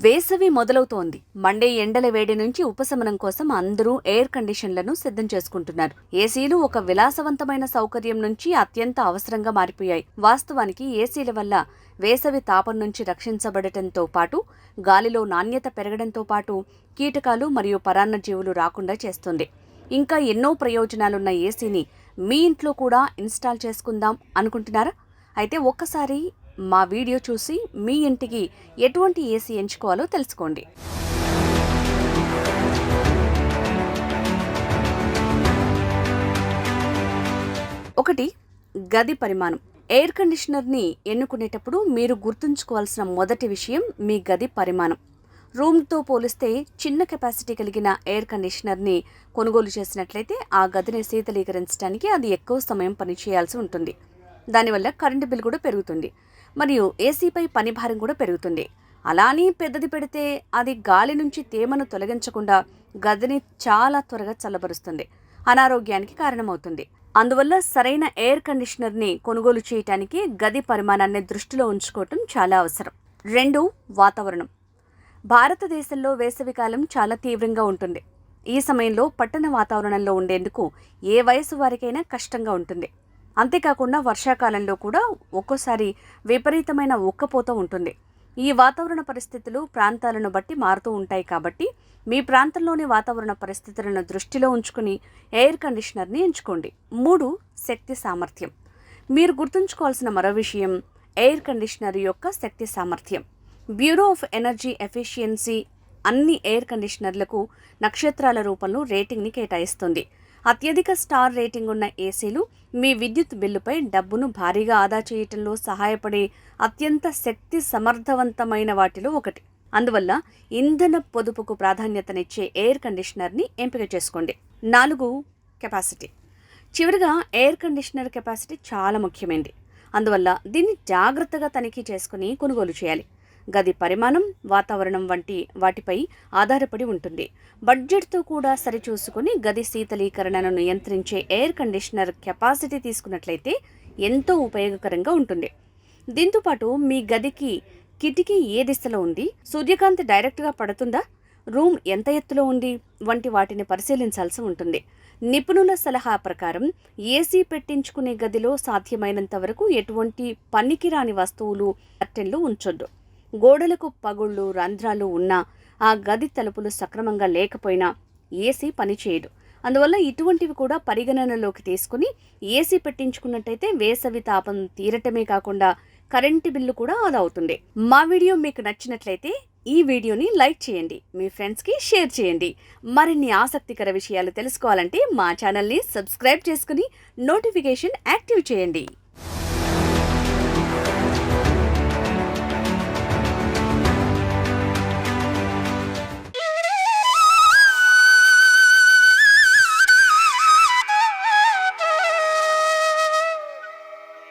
వేసవి మొదలవుతోంది. మండే ఎండల వేడి నుంచి ఉపశమనం కోసం అందరూ ఎయిర్ కండిషన్లను సిద్ధం చేసుకుంటున్నారు. ఏసీలు ఒక విలాసవంతమైన సౌకర్యం నుంచి అత్యంత అవసరంగా మారిపోయాయి. వాస్తవానికి ఏసీల వల్ల వేసవి తాపం నుంచి రక్షించబడటంతో పాటు గాలిలో నాణ్యత పెరగడంతో పాటు కీటకాలు మరియు పరాన్నజీవులు రాకుండా చేస్తుంది. ఇంకా ఎన్నో ప్రయోజనాలున్న ఏసీని మీ ఇంట్లో కూడా ఇన్స్టాల్ చేసుకుందాం అనుకుంటున్నారా? అయితే ఒక్కసారి మా వీడియో చూసి మీ ఇంటికి ఎటువంటి ఏసీ ఎంచుకోవాలో తెలుసుకోండి. ఒకటి, గది పరిమాణం. ఎయిర్ కండిషనర్ని ఎన్నుకునేటప్పుడు మీరు గుర్తుంచుకోవాల్సిన మొదటి విషయం మీ గది పరిమాణం. రూమ్తో పోలిస్తే చిన్న కెపాసిటీ కలిగిన ఎయిర్ కండిషనర్ని కొనుగోలు చేసినట్లయితే ఆ గదిని శీతలీకరించడానికి అది ఎక్కువ సమయం పనిచేయాల్సి ఉంటుంది. దానివల్ల కరెంటు బిల్ కూడా పెరుగుతుంది మరియు ఏసీపై పనిభారం కూడా పెరుగుతుంది. అలానే పెద్దది పెడితే అది గాలి నుంచి తేమను తొలగించకుండా గదిని చాలా త్వరగా చల్లబరుస్తుంది, అనారోగ్యానికి కారణమవుతుంది. అందువల్ల సరైన ఎయిర్ కండిషనర్ని కొనుగోలు చేయడానికి గది పరిమాణాన్ని దృష్టిలో ఉంచుకోవటం చాలా అవసరం. 2, వాతావరణం. భారతదేశంలో వేసవికాలం చాలా తీవ్రంగా ఉంటుంది. ఈ సమయంలో పట్టణ వాతావరణంలో ఉండేందుకు ఏ వయసు వారికైనా కష్టంగా ఉంటుంది. అంతేకాకుండా వర్షాకాలంలో కూడా ఒక్కోసారి విపరీతమైన ఉక్కపోత ఉంటుంది. ఈ వాతావరణ పరిస్థితులు ప్రాంతాలను బట్టి మారుతూ ఉంటాయి కాబట్టి మీ ప్రాంతంలోని వాతావరణ పరిస్థితులను దృష్టిలో ఉంచుకుని ఎయిర్ కండిషనర్ని ఎంచుకోండి. 3, శక్తి సామర్థ్యం. మీరు గుర్తుంచుకోవాల్సిన మరో విషయం ఎయిర్ కండిషనర్ యొక్క శక్తి సామర్థ్యం. బ్యూరో ఆఫ్ ఎనర్జీ ఎఫిషియన్సీ అన్ని ఎయిర్ కండిషనర్లకు నక్షత్రాల రూపంలో రేటింగ్ని కేటాయిస్తుంది. అత్యధిక స్టార్ రేటింగ్ ఉన్న ఏసీలు మీ విద్యుత్ బిల్లుపై డబ్బును భారీగా ఆదా చేయటంలో సహాయపడే అత్యంత శక్తి సమర్థవంతమైన వాటిలో ఒకటి. అందువల్ల ఇంధన పొదుపుకు ప్రాధాన్యతనిచ్చే ఎయిర్ కండిషనర్ని ఎంపిక చేసుకోండి. 4, కెపాసిటీ. చివరిగా ఎయిర్ కండిషనర్ కెపాసిటీ చాలా ముఖ్యమైనది. అందువల్ల దీన్ని జాగ్రత్తగా తనిఖీ చేసుకుని కొనుగోలు చేయాలి. గది పరిమాణం, వాతావరణం వంటి వాటిపై ఆధారపడి ఉంటుంది. బడ్జెట్తో కూడా సరిచూసుకుని గది శీతలీకరణను నియంత్రించే ఎయిర్ కండిషనర్ కెపాసిటీ తీసుకున్నట్లయితే ఎంతో ఉపయోగకరంగా ఉంటుంది. దీంతోపాటు మీ గదికి కిటికీ ఏ దిశలో ఉంది, సూర్యకాంతి డైరెక్ట్గా పడుతుందా, రూమ్ ఎంత ఎత్తులో ఉంది వంటి వాటిని పరిశీలించాల్సి ఉంటుంది. నిపుణుల సలహా ప్రకారం ఏసీ పెట్టించుకునే గదిలో సాధ్యమైనంత వరకు ఎటువంటి పనికిరాని వస్తువులు, కర్టెన్లు ఉంచొద్దు. గోడలకు పగుళ్ళు, రంధ్రాలు ఉన్నా, ఆ గది తలుపులు సక్రమంగా లేకపోయినా ఏసీ పనిచేయదు. అందువల్ల ఇటువంటివి కూడా పరిగణనలోకి తీసుకుని ఏసీ పెట్టించుకున్నట్టయితే వేసవి తాపం తీరటమే కాకుండా కరెంటు బిల్లు కూడా ఆదా అవుతుంది. మా వీడియో మీకు నచ్చినట్లయితే ఈ వీడియోని లైక్ చేయండి, మీ ఫ్రెండ్స్కి షేర్ చేయండి. మరిన్ని ఆసక్తికర విషయాలు తెలుసుకోవాలంటే మా ఛానల్ని సబ్స్క్రైబ్ చేసుకుని నోటిఫికేషన్ యాక్టివ్ చేయండి.